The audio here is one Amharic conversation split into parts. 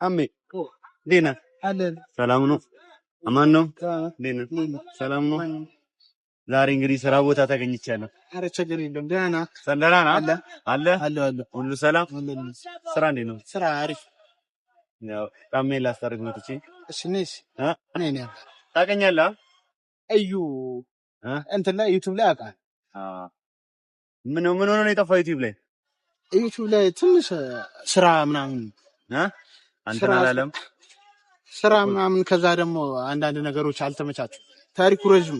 አሜ ዴና ሰላም ነው? አማን ነው? ዴና ሰላም ነው? ዛሬ እንግዲህ ስራ ቦታ ተገኝቻለሁ። አረ ችግር የለም ደህና ሰለና አለ ሁሉ ሰላም። ስራ እንዴት ነው? ስራ አሪፍ። ያው ታሜ ላስታርቅ ነው ትቼ። እሺ ነሽ ነኝ ታውቀኛለህ? እዩ እንትን ላይ ዩቲዩብ ላይ አውቃለሁ። ምን ሆኖ ነው የጠፋው? ዩቲዩብ ላይ ትንሽ ስራ ምናምን አንተና አላለም ስራ ምናምን፣ ከዛ ደግሞ አንዳንድ ነገሮች አልተመቻቹም። ታሪኩ ረጅም።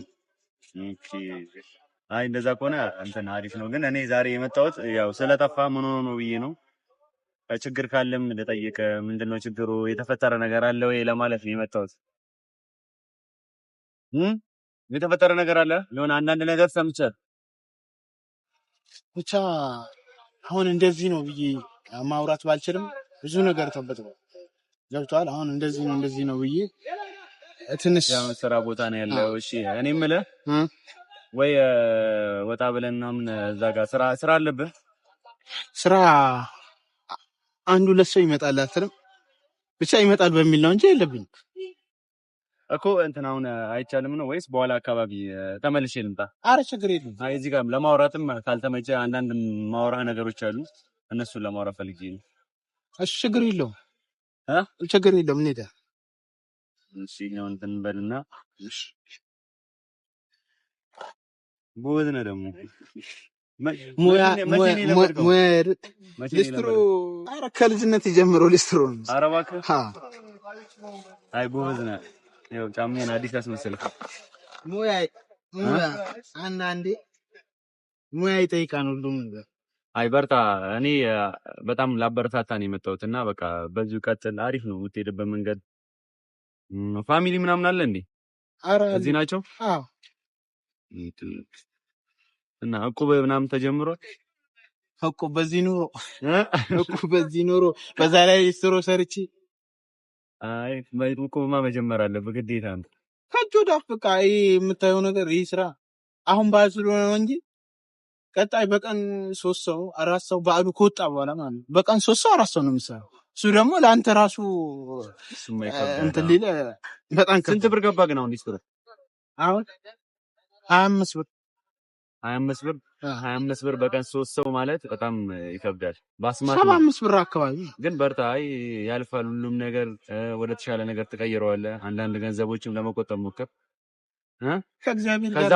አይ እንደዛ ከሆነ እንትን አሪፍ ነው። ግን እኔ ዛሬ የመጣሁት ያው ስለጠፋ ምን ሆኖ ነው ብዬ ነው። ችግር ካለም ልጠይቅ። ምንድነው ችግሩ? የተፈጠረ ነገር አለ ወይ ለማለት ነው የመጣሁት። የተፈጠረ ነገር አለ? የሆነ አንዳንድ ነገር ሰምቻለሁ። ብቻ አሁን እንደዚህ ነው ብዬ ማውራት ባልችልም ብዙ ነገር ተበጥቷል። ገብቷል። አሁን እንደዚህ ነው ብዬ ትንሽ ያው ስራ ቦታ ነው ያለው። እሺ እኔ የምልህ ወይ ወጣ ብለና ምን እዛ ጋር ስራ አለብህ? ስራ አንዱ ለሰው ይመጣል አትልም? ብቻ ይመጣል በሚል ነው እንጂ የለብኝ እኮ እንትን አሁን አይቻልም ነው ወይስ በኋላ አካባቢ ተመልሼ ልምጣ? አረ ችግር የለም። አይ እዚህ ጋር ለማውራትም ካልተመቸ አንዳንድ ማውራህ ነገሮች አሉ፣ እነሱን ለማውራት ፈልጌ ነው። እሺ ችግር የለውም ችግር የለውም። እንዴ እሺ ነው እንትን በልና እሺ ቦዝነ ደግሞ ሊስትሮ አረ ከልጅነት ጀምሮ ሊስትሮ ነው። ኧረ እባክህ አይ ቦዝነ ያው ጫሜን አዲስ አስመሰልክ። ሙያ አንዳንዴ ሙያ ይጠይቃል ሁሉም ነገር። አይ በርታ። እኔ በጣም ላበረታታ ነው የመጣሁት እና በቃ በዚሁ ቀጥል። አሪፍ ነው የምትሄድበት መንገድ። ፋሚሊ ምናምን አለ እንዴ? አረ እዚህ ናቸው? አዎ። እና እቁብ ምናምን ተጀምሯል? እቁብ በዚህ ኑሮ በዛ ላይ ሊስትሮ ሰርቼ አይ እቁብማ መጀመር አለብህ ግዴታ ነው። ከጆዳ በቃ ይሄ የምታየው ነገር ይሄ ስራ አሁን ባል ስለሆነ ነው እንጂ ቀጣይ በቀን 3 ሰው 4 ሰው ባሉ ከወጣ በኋላ ማለት በቀን 3 ሰው 4 ሰው ነው የሚሰራው። እሱ ደግሞ ለአንተ ራሱ እንትን ሊለ በጣም ስንት ብር ገባ ግን አሁን ሊስትሮ? አሁን 25 ብር 25 ብር በቀን 3 ሰው ማለት በጣም ይከብዳል። ባስማት 75 ብር አካባቢ ግን በርታ። አይ ያልፋል ሁሉም ነገር፣ ወደ ተሻለ ነገር ትቀይረዋለህ። አንዳንድ ገንዘቦችም ለመቆጠብ ሞክር ከዛ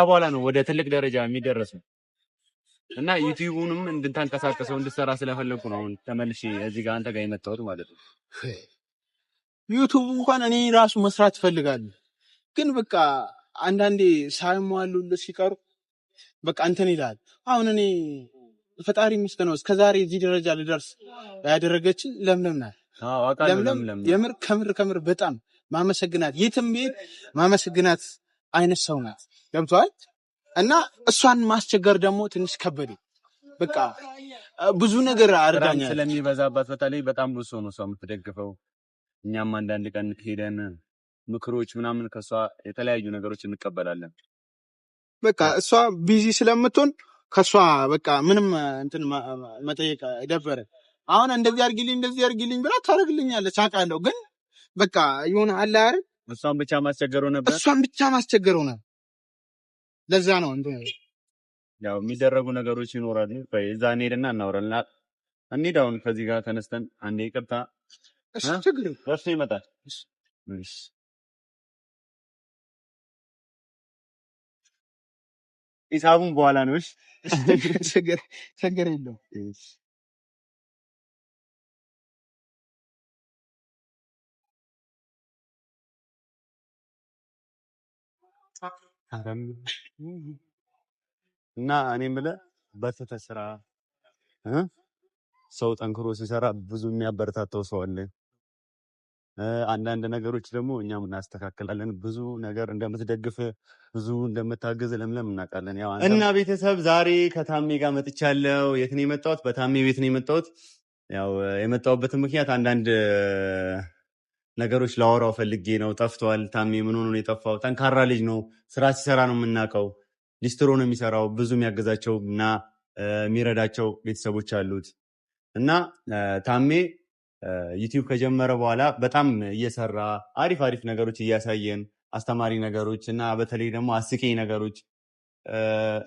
በኋላ ነው ወደ ትልቅ ደረጃ የሚደረሰው። እና ዩቲዩብንም እንድታንቀሳቀሰው እንድትሰራ ስለፈለኩ ነው አሁን ተመልሼ እዚህ ጋር አንተ ጋር የመጣሁት ማለት ነው። ዩቲዩብ እንኳን እኔ ራሱ መስራት እፈልጋለሁ፣ ግን በቃ አንዳንዴ ሳይሟሉልህ ሲቀሩ በቃ እንትን ይላል። አሁን እኔ ፈጣሪ ይመስገነው እስከዛሬ እዚህ ደረጃ ልደርስ ያደረገችን ለምለም ናት። ለምለም የምር ከምር በጣም ማመሰግናት፣ የትም ቤት ማመሰግናት አይነት ሰው ናት። ገብቶሃል? እና እሷን ማስቸገር ደግሞ ትንሽ ከበደ። በቃ ብዙ ነገር አርጋኛል ስለሚበዛባት፣ በተለይ በጣም ብዙ ሰው ነው እሷ የምትደግፈው። እኛም አንዳንድ ቀን ሄደን ምክሮች ምናምን ከሷ የተለያዩ ነገሮች እንቀበላለን። በቃ እሷ ቢዚ ስለምትሆን ከሷ በቃ ምንም እንትን መጠየቅ ደበረ። አሁን እንደዚህ አድርጊልኝ ብላ ታደርግልኛለች አውቃለሁ፣ ግን በቃ የሆነ አለ አይደል እሷን ብቻ ማስቸገር ሆነ። ለዛ ነው ያው የሚደረጉ ነገሮች ይኖራሉ። እዛ እንሄድና እናወራለን። እንሂድ አሁን ከዚህ ጋር ተነስተን አንዴ ይቅርታ። እሺ ችግር ደርሶ ይመጣል። እሺ ሂሳቡን በኋላ ነው። እሺ ችግር የለውም። እና እኔ የምልህ በርትተህ ስራ። ሰው ጠንክሮ ሲሰራ ብዙ የሚያበረታታው ሰው አለ። አንዳንድ ነገሮች ደግሞ እኛም እናስተካክላለን። ብዙ ነገር እንደምትደግፍ ብዙ እንደምታግዝ ለምለም እናውቃለን። ያው እና ቤተሰብ ዛሬ ከታሜ ጋር መጥቻለሁ። የት ነው የመጣሁት? በታሜ ቤት ነው የመጣሁት። ያው የመጣሁበት ምክንያት አንዳንድ ነገሮች ላወራው ፈልጌ ነው። ጠፍቷል ታሜ። ምን ሆኖ ነው የጠፋው? ጠንካራ ልጅ ነው። ስራ ሲሰራ ነው የምናውቀው። ሊስትሮ ነው የሚሰራው። ብዙ የሚያግዛቸው እና የሚረዳቸው ቤተሰቦች አሉት እና ታሜ ዩቲዩብ ከጀመረ በኋላ በጣም እየሰራ አሪፍ አሪፍ ነገሮች እያሳየን አስተማሪ ነገሮች እና በተለይ ደግሞ አስቂኝ ነገሮች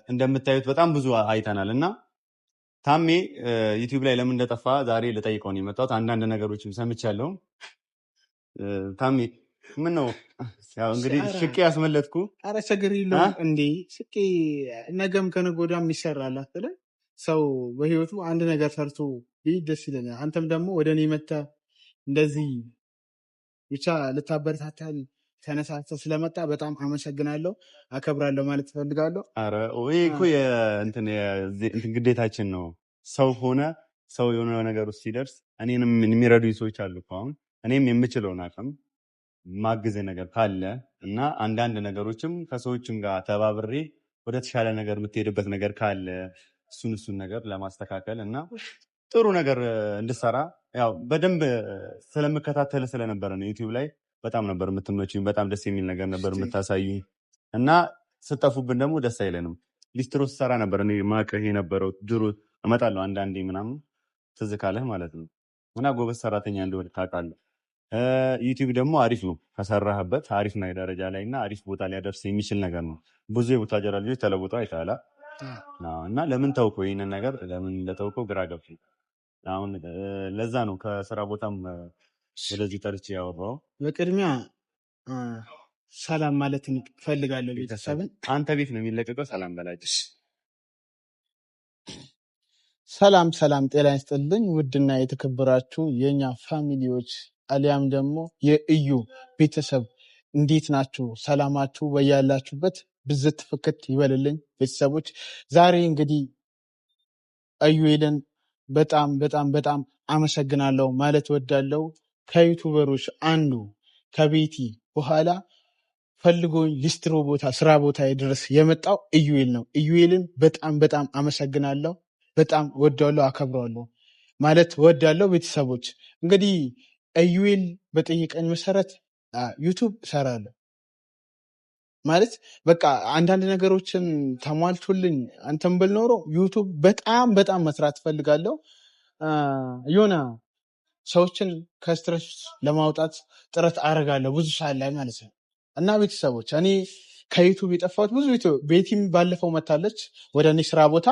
እንደምታዩት በጣም ብዙ አይተናል እና ታሜ ዩቲዩብ ላይ ለምን እንደጠፋ ዛሬ ልጠይቀው ነው የመጣሁት። አንዳንድ ነገሮችም ሰምቻለሁ። ታሜ ምን ነው ያው እንግዲህ ሽቄ ያስመለጥኩ። ኧረ ችግር የለውም እንዴ ሽቄ ነገም ከነገ ወዲያም ይሰራል አትለ ሰው በህይወቱ አንድ ነገር ሰርቶ ይህ ደስ ይለኛል። አንተም ደግሞ ወደ እኔ መተህ እንደዚህ ብቻ ልታበረታታል ተነሳስተህ ስለመጣ በጣም አመሰግናለሁ፣ አከብራለሁ ማለት እፈልጋለሁ። ኧረ ወይ እኮ እንትን ግዴታችን ነው። ሰው ሆነ ሰው የሆነ ነገር ውስጥ ሲደርስ እኔንም የሚረዱኝ ሰዎች አሉ እኮ አሁን እኔም የምችለውን አቅም ማግዘ ነገር ካለ እና አንዳንድ ነገሮችም ከሰዎችም ጋር ተባብሬ ወደ ተሻለ ነገር የምትሄድበት ነገር ካለ እሱን ነገር ለማስተካከል እና ጥሩ ነገር እንድሰራ ያው በደንብ ስለምከታተል ስለነበረ ነው። ዩቲዩብ ላይ በጣም ነበር የምትመቹኝ። በጣም ደስ የሚል ነገር ነበር የምታሳዩኝ እና ስጠፉብን ደግሞ ደስ አይለንም። ሊስትሮ ስሰራ ነበር እኔ ማቀህ የነበረው ድሮ እመጣለሁ አንዳንዴ ምናምን ትዝ ካለህ ማለት ነው። እና ጎበዝ ሰራተኛ እንደሆነ ታውቃለህ። ዩቲዩብ ደግሞ አሪፍ ነው ከሰራህበት አሪፍ ደረጃ ላይ እና አሪፍ ቦታ ሊያደርስ የሚችል ነገር ነው። ብዙ የቡታጀራ ልጆች ተለውጠው አይተሃል እና ለምን ተውከው? ይህንን ነገር ለምን እንደተውከው ግራ ገብቶኝ አሁን ለዛ ነው ከስራ ቦታም ወደዚህ ጠርቼ ያወራው። በቅድሚያ ሰላም ማለት እፈልጋለሁ ቤተሰብን። አንተ ቤት ነው የሚለቀቀው። ሰላም በላጭ። ሰላም ጤና ይስጥልኝ ውድና የተከበራችሁ የኛ ፋሚሊዎች አሊያም ደግሞ የእዩ ቤተሰብ እንዴት ናችሁ? ሰላማችሁ በያላችሁበት ብዝት ፍክት ይበልልኝ ቤተሰቦች። ዛሬ እንግዲህ ኢዩኤልን በጣም አመሰግናለሁ ማለት ወዳለው ከዩቱበሮች አንዱ ከቤቲ በኋላ ፈልጎኝ ሊስትሮ ቦታ ስራ ቦታ ድረስ የመጣው ኢዩኤል ነው። ኢዩኤልን በጣም አመሰግናለሁ። በጣም ወዳለሁ፣ አከብረዋለሁ ማለት ወዳለሁ ቤተሰቦች። እንግዲህ ኢዩኤል በጠየቀኝ መሰረት ዩቱብ እሰራለሁ ማለት በቃ አንዳንድ ነገሮችን ተሟልቶልኝ አንተም ብል ኖሮ ዩቱብ በጣም መስራት ፈልጋለሁ። የሆነ ሰዎችን ከስትረስ ለማውጣት ጥረት አደርጋለሁ ብዙ ሰዓት ላይ ማለት ነው። እና ቤተሰቦች እኔ ከዩቱብ የጠፋሁት ብዙ ቤቲም ባለፈው መታለች ወደ እኔ ስራ ቦታ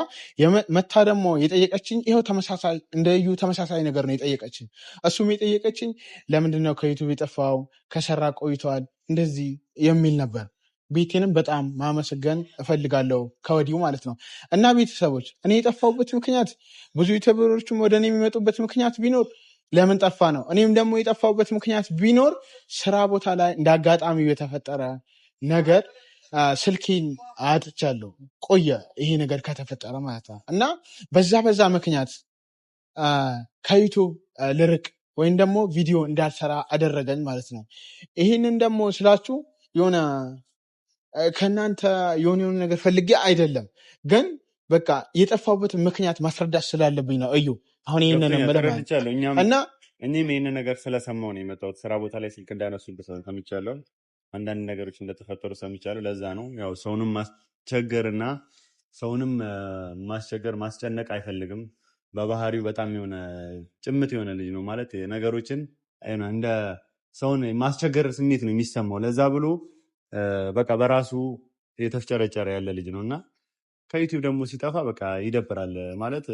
መታ ደግሞ የጠየቀችኝ ይኸው ተመሳሳይ እንደ እዩ ተመሳሳይ ነገር ነው የጠየቀችኝ። እሱም የጠየቀችኝ ለምንድነው ከዩቱብ የጠፋው ከሰራ ቆይተዋል እንደዚህ የሚል ነበር። ቤቴንም በጣም ማመሰገን እፈልጋለሁ ከወዲሁ ማለት ነው። እና ቤተሰቦች እኔ የጠፋሁበት ምክንያት ብዙ ዩቱበሮችም ወደ እኔ የሚመጡበት ምክንያት ቢኖር ለምን ጠፋ ነው። እኔም ደግሞ የጠፋሁበት ምክንያት ቢኖር ስራ ቦታ ላይ እንደ አጋጣሚው የተፈጠረ ነገር ስልኬን አጥቻለሁ። ቆየ ይሄ ነገር ከተፈጠረ ማለት ነው። እና በዛ ምክንያት ከዩቱብ ልርቅ ወይም ደግሞ ቪዲዮ እንዳልሰራ አደረገኝ ማለት ነው። ይህንን ደግሞ ስላችሁ የሆነ ከእናንተ የሆነ ነገር ፈልጌ አይደለም፣ ግን በቃ የጠፋሁበት ምክንያት ማስረዳት ስላለብኝ ነው። እዩ አሁን ይህንን እና እኔም ይህንን ነገር ስለሰማሁ ነው የመጣሁት። ስራ ቦታ ላይ ስልክ እንዳነሱ ሰምቻለሁ። አንዳንድ ነገሮች እንደተፈጠሩ ሰምቻለሁ። ለዛ ነው ያው ሰውንም ማስቸገርና ሰውንም ማስጨነቅ አይፈልግም። በባህሪው በጣም የሆነ ጭምት የሆነ ልጅ ነው ማለት ነገሮችን እንደ ሰውን ማስቸገር ስሜት ነው የሚሰማው። ለዛ ብሎ በቃ በራሱ የተፍጨረጨረ ያለ ልጅ ነው እና ከዩቲዩብ ደግሞ ሲጠፋ በቃ ይደብራል ማለት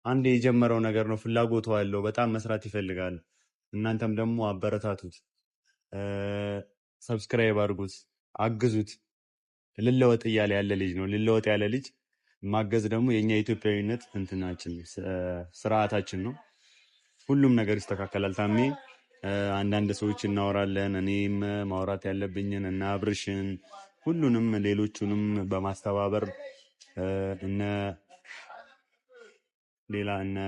አንድ የጀመረው ነገር ነው። ፍላጎቱ አለው፣ በጣም መስራት ይፈልጋል። እናንተም ደግሞ አበረታቱት፣ ሰብስክራይብ አድርጉት፣ አግዙት። ልለወጥ እያለ ያለ ልጅ ነው። ልለወጥ ያለ ልጅ ማገዝ ደግሞ የኛ ኢትዮጵያዊነት እንትናችን ስርዓታችን ነው። ሁሉም ነገር ይስተካከላል። ታሜ አንዳንድ ሰዎች እናወራለን። እኔም ማውራት ያለብኝን እና አብርሽን ሁሉንም ሌሎቹንም በማስተባበር ሌላ እነ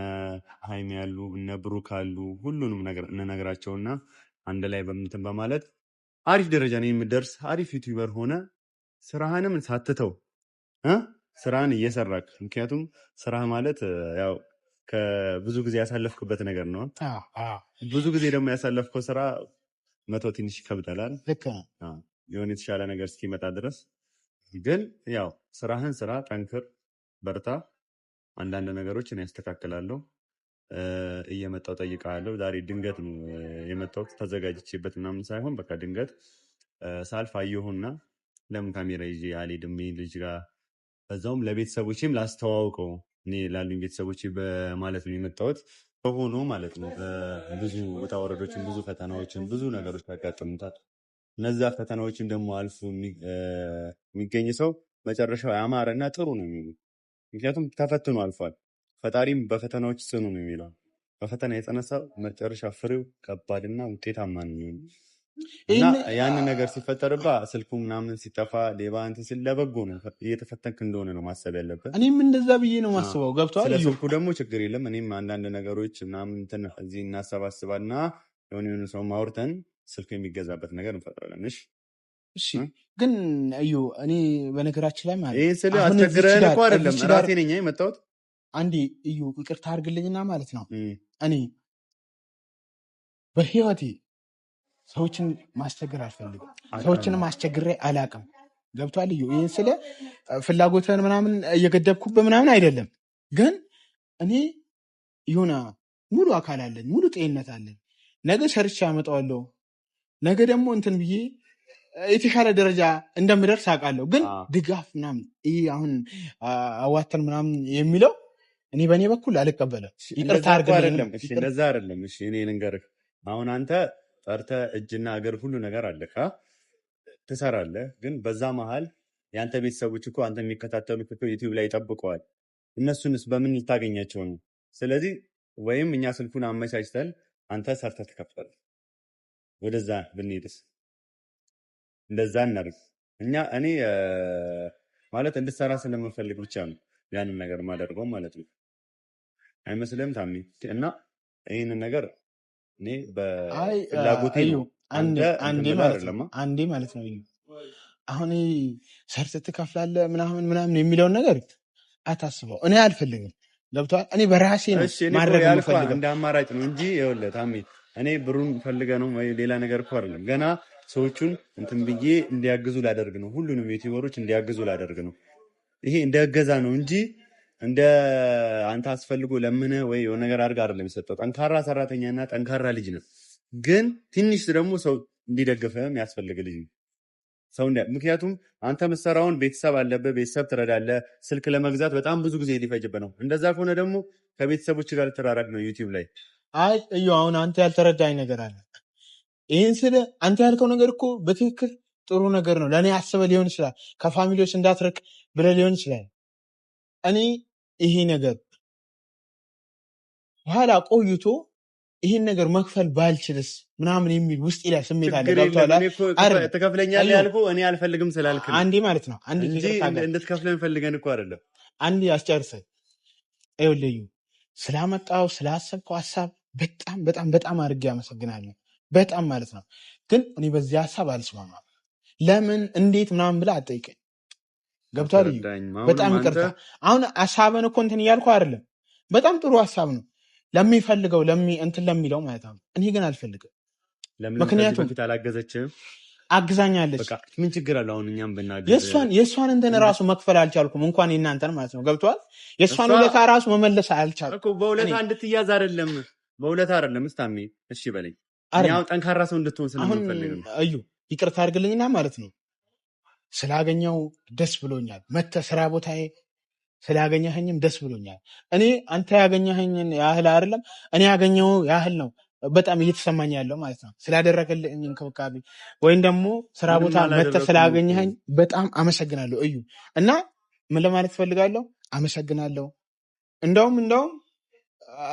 ሀይሚ ያሉ እነ ብሩክ አሉ ሁሉንም ነገር እንነግራቸውና አንድ ላይ በምንትን በማለት አሪፍ ደረጃ ነው የምደርስ። አሪፍ ዩቲዩበር ሆነ ስራህንም ሳትተው ስራህን እየሰራክ ምክንያቱም ስራህ ማለት ያው ከብዙ ጊዜ ያሳለፍክበት ነገር ነው። ብዙ ጊዜ ደግሞ ያሳለፍከው ስራ መተው ትንሽ ይከብዳል የሆነ የተሻለ ነገር እስኪመጣ ድረስ። ግን ያው ስራህን ስራ፣ ጠንክር፣ በርታ። አንዳንድ ነገሮችን ያስተካክላለሁ። እየመጣሁ ጠይቃለሁ። ዛሬ ድንገት ነው የመጣሁት፣ ተዘጋጅቼበት ምናምን ሳይሆን በቃ ድንገት ሳልፍ አየሁና ለምን ካሜራ ይዤ አልሄድም ልጅ ጋር፣ በዛውም ለቤተሰቦቼም ላስተዋውቀው እኔ ላሉኝ ቤተሰቦቼ በማለት ነው የመጣሁት። ከሆኖ ማለት ነው ብዙ ውጣ ወረዶችን፣ ብዙ ፈተናዎችን፣ ብዙ ነገሮች ያጋጥሙታል። እነዛ ፈተናዎችን ደግሞ አልፎ የሚገኝ ሰው መጨረሻው ያማረና ጥሩ ነው የሚሆነው። ምክንያቱም ተፈትኖ አልፏል። ፈጣሪም በፈተናዎች ጽኑ ነው የሚለው። በፈተና የተነሳ መጨረሻ ፍሬው ከባድና ውጤታማ ነው የሚሆነው እና ያንን ነገር ሲፈጠርባ ስልኩ ምናምን ሲጠፋ ሌባ እንትን ሲል ለበጎ ነው፣ እየተፈተንክ እንደሆነ ነው ማሰብ ያለበት። እኔም እንደዛ ብዬ ነው ማስበው። ገብቷል። ስለ ስልኩ ደግሞ ችግር የለም። እኔም አንዳንድ ነገሮች ምናምን እንትን እዚህ እናሰባስባና የሆነ ሰው ማውርተን ስልኩ የሚገዛበት ነገር እንፈጥራለን። እሺ ግን እዩ እኔ በነገራችን ላይ ማለት ይህን ስለ አስቸግረን እኮ አይደለም ራሴ ነኝ የመጣሁት። አንዴ እዩ ይቅርታ አድርግልኝና ማለት ነው እኔ በህይወቴ ሰዎችን ማስቸገር አልፈልግም። ሰዎችንም አስቸግሬ አላቅም። ገብቷል እዩ። ይህን ስለ ፍላጎትን ምናምን እየገደብኩበት ምናምን አይደለም። ግን እኔ የሆነ ሙሉ አካል አለኝ፣ ሙሉ ጤንነት አለኝ። ነገ ሰርቼ አመጣዋለሁ። ነገ ደግሞ እንትን ብዬ የተሻለ ደረጃ እንደምደርስ አውቃለሁ። ግን ድጋፍ ምናምን ይህ አሁን አዋተን ምናምን የሚለው እኔ በእኔ በኩል አልቀበለም። ይቅርታ አድርግልኝ። እንደዛ አይደለም። እሺ እኔ ልንገርህ፣ አሁን አንተ ጠርተህ እጅና እግር ሁሉ ነገር አለህ፣ ትሰራለህ። ግን በዛ መሀል የአንተ ቤተሰቦች እኮ አንተ የሚከታተሉ ዩቲዩብ ላይ ይጠብቀዋል። እነሱንስ በምን ልታገኛቸው ነው? ስለዚህ ወይም እኛ ስልኩን አመቻችተን አንተ ሰርተህ ትከፍላለህ። ወደዛ ብንሄድስ? እንደዛ እናድርግ። እኔ ማለት እንድትሰራ ስለምፈልግ ብቻ ነው ያንን ነገር ማደርገው ማለት ነው። አይመስልም ታሚ? እና ይህንን ነገር እኔ በፍላጎቴ ነው። አንዴ ማለት ነው አሁን ሰርተህ ትከፍላለህ ምናምን ምናምን የሚለውን ነገር አታስበው። እኔ አልፈልግም። ገብቶሃል? እኔ በራሴ ነው ማድረግ የምፈልገው እንደ አማራጭ ነው እንጂ ይኸውልህ ታሚ፣ እኔ ብሩን ፈልገህ ነው ወይ ሌላ ነገር እኮ አይደለም። ገና ሰዎቹን እንትን ብዬ እንዲያግዙ ላደርግ ነው። ሁሉንም ዩቲዩበሮች እንዲያግዙ ላደርግ ነው። ይሄ እንደ እገዛ ነው እንጂ እንደ አንተ አስፈልጎ ለምን ወይ የሆነ ነገር አድርግ አይደለም የሰጠው። ጠንካራ ሰራተኛና ጠንካራ ልጅ ነው። ግን ትንሽ ደግሞ ሰው እንዲደግፍህም ያስፈልግ ልጅ ነው ሰው ምክንያቱም አንተ ምሰራውን ቤተሰብ አለበት፣ ቤተሰብ ትረዳለህ። ስልክ ለመግዛት በጣም ብዙ ጊዜ ሊፈጅብህ ነው። እንደዛ ከሆነ ደግሞ ከቤተሰቦች ጋር ልትራራቅ ነው ዩቲዩብ ላይ። አይ እዩ አሁን አንተ ያልተረዳኝ ነገር አለ። ይህን ስለ አንተ ያልከው ነገር እኮ በትክክል ጥሩ ነገር ነው። ለእኔ አስበህ ሊሆን ይችላል። ከፋሚሊዎች እንዳትርቅ ብለህ ሊሆን ይችላል። እኔ ይሄ ነገር ኋላ ቆይቶ ይህን ነገር መክፈል ባልችልስ ምናምን የሚል ውስጥ ላይ ስሜት አለ። ትከፍለኛለህ ያልኩህ እኔ አልፈልግም ስላልክ አንዴ ማለት ነው። አንዴ እንድትከፍለን ፈልገን እኮ አይደለም። አንዴ አስጨርሰኝ። ይኸውልህ ስላመጣው ስላሰብከው ሀሳብ በጣም በጣም በጣም አድርጌ አመሰግናለሁ። በጣም ማለት ነው። ግን እኔ በዚህ ሀሳብ አልስማማም። ለምን እንዴት ምናምን ብለህ አትጠይቀኝ። ገብቶሃል? በጣም ይቅርታ። አሁን ሀሳብን እኮ እንትን እያልኩ አይደለም። በጣም ጥሩ ሀሳብ ነው ለሚፈልገው እንትን ለሚለው ማለት ነው። እኔ ግን አልፈልግም። ምክንያቱም አላገዘችም፣ አግዛኛለች። ምን ችግር አለው? አሁን እኛም ብናገዝ የእሷን እንትን ራሱ መክፈል አልቻልኩም። እንኳን የእናንተን ማለት ነው። ገብቶሃል? የእሷን ውለታ ራሱ መመለስ አልቻልኩም። በውለታ እንድትያዝ አይደለም፣ በውለታ አይደለም። እስታሚ እሺ በለኝ። ያው ጠንካራ ሰው እንድትሆን ስለምንፈልግ ነው። እዩ ይቅርታ አድርግልኝና ማለት ነው ስላገኘው ደስ ብሎኛል። መተህ ስራ ቦታዬ ስላገኘኸኝም ደስ ብሎኛል። እኔ አንተ ያገኘኸኝን ያህል አይደለም እኔ ያገኘው ያህል ነው በጣም እየተሰማኝ ያለው ማለት ነው። ስላደረገልኝ እንክብካቤ ወይም ደግሞ ስራ ቦታ መተህ ስላገኘኸኝ በጣም አመሰግናለሁ እዩ። እና ምን ለማለት ፈልጋለሁ? አመሰግናለሁ። እንደውም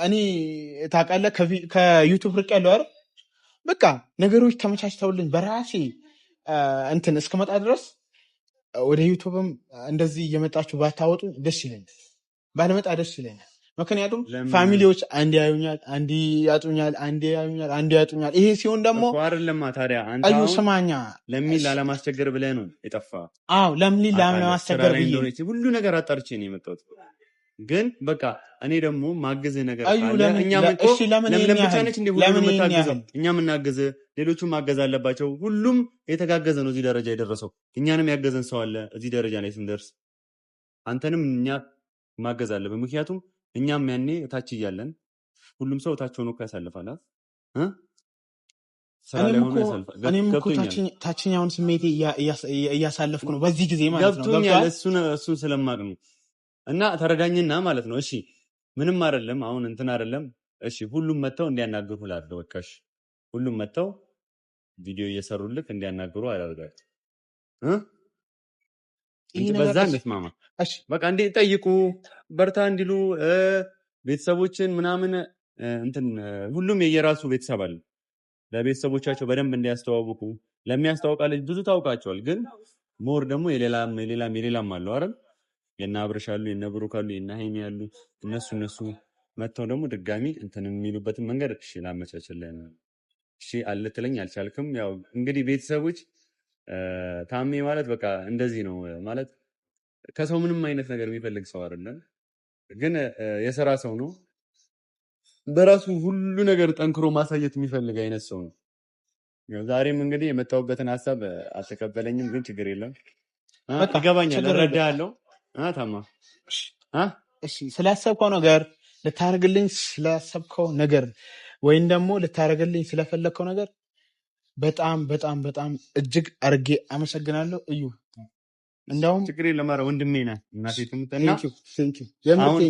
እኔ ታውቃለህ ከዩቱብ ርቅ ያለው አይደል በቃ ነገሮች ተመቻችተውልኝ በራሴ እንትን እስከመጣ ድረስ ወደ ዩቱብም እንደዚህ እየመጣችሁ ባታወጡ ደስ ይለኛል። ባለመጣ ደስ ይለኛል። ምክንያቱም ፋሚሊዎች አንድ ያዩኛል፣ አንድ ያጡኛል፣ አንድ ያዩኛል፣ አንድ ያጡኛል። ይሄ ሲሆን ደግሞ አይደለም ታዲያ አንተ አዩ ስማኛ ለምን ላለማስቸገር ብለህ ነው የጠፋ? አዎ ለምን ላለማስቸገር ብዬ ሁሉ ነገር አጣርቼ ነው የመጣሁት። ግን በቃ እኔ ደግሞ ማገዝ ነገር ካለ እኛም እኮ ለምን ብቻ ነች እንደ ሁሉም የምታገዘው? እኛም እናገዝ፣ ሌሎቹም ማገዝ አለባቸው። ሁሉም የተጋገዘ ነው እዚህ ደረጃ የደረሰው። እኛንም ያገዘን ሰው አለ እዚህ ደረጃ ላይ ስንደርስ። አንተንም እኛ ማገዝ አለብን። ምክንያቱም እኛም ያኔ እታች እያለን ሁሉም ሰው ታች ሆኖ እኮ ያሳልፋል ስራ ላይ እኔም ሆኖ እኮ ያሳልፋል። እኔም እኮ ገብቶኛል ታችኛውን ስሜቴ እያሳለፍኩ ነው በዚህ ጊዜ ማለት ነው። ገብቶኛል። ገብቶሃል? እሱን ስለማቅ ነው። እና ተረዳኝና ማለት ነው። እሺ ምንም አይደለም። አሁን እንትን አይደለም። እሺ ሁሉም መተው እንዲያናግሩ እላለሁ። በቃ እሺ ሁሉም መተው ቪዲዮ እየሰሩልክ እንዲያናግሩ አደርጋለሁ በዛ እንስማማ። እሺ በቃ እንዴ ጠይቁ፣ በርታ እንዲሉ ቤተሰቦችን ምናምን እንትን ሁሉም የየራሱ ቤተሰብ አለ። ለቤተሰቦቻቸው በደንብ እንዲያስተዋውቁ ለሚያስተዋውቃ ልጅ ብዙ ታውቃቸዋል፣ ግን ሞር ደግሞ የሌላም አለው አይደል? የና አብርሽ አሉ፣ የና ብሩክ አሉ፣ የና ሀይሚ አሉ። እነሱ መተው ደግሞ ድጋሚ እንትን የሚሉበትን መንገድ እሺ ላመቻችልህ ነው። እሺ አልትለኝ አልቻልክም። ያው እንግዲህ ቤተሰቦች ታሜ ማለት በቃ እንደዚህ ነው ማለት ከሰው ምንም አይነት ነገር የሚፈልግ ሰው አይደለም፣ ግን የሥራ ሰው ነው። በራሱ ሁሉ ነገር ጠንክሮ ማሳየት የሚፈልግ አይነት ሰው ነው። ዛሬም እንግዲህ የመጣሁበትን ሀሳብ አልተቀበለኝም፣ ግን ችግር የለም ይገባኛል፣ እረዳሃለሁ። ታማ እሺ ስላሰብከው ነገር ልታደርግልኝ ስላሰብከው ነገር ወይም ደግሞ ልታደርግልኝ ስለፈለግከው ነገር በጣም በጣም በጣም እጅግ አድርጌ አመሰግናለሁ። እዩ እንደውም ችግር የለም። ኧረ ወንድሜ ነህ እናቴ ትምጠና አሁን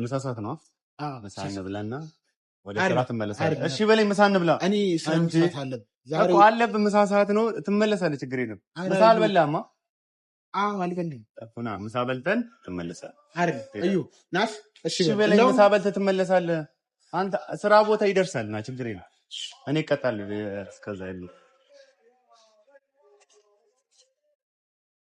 ምሳ ሰዓት ነው። ምሳ እንብላና ወደ ስራ ትመለሳለህ። እሺ በለኝ። ምሳ እንብላ። እኔ ስለምሳት አለብህ። ምሳ ሰዓት ነው፣ ትመለሳለህ። ችግር የለም። ምሳ አልበላህማ? አዎ አልበላም። ምሳ በልተን ትመለሳለህ። እዩ ናፍ። እሺ በለኝ። ምሳ በልተህ ትመለሳለህ። አንተ ስራ ቦታ ይደርሳልና ችግር የለም። እኔ እቀጣለሁ እስከዛ ያለው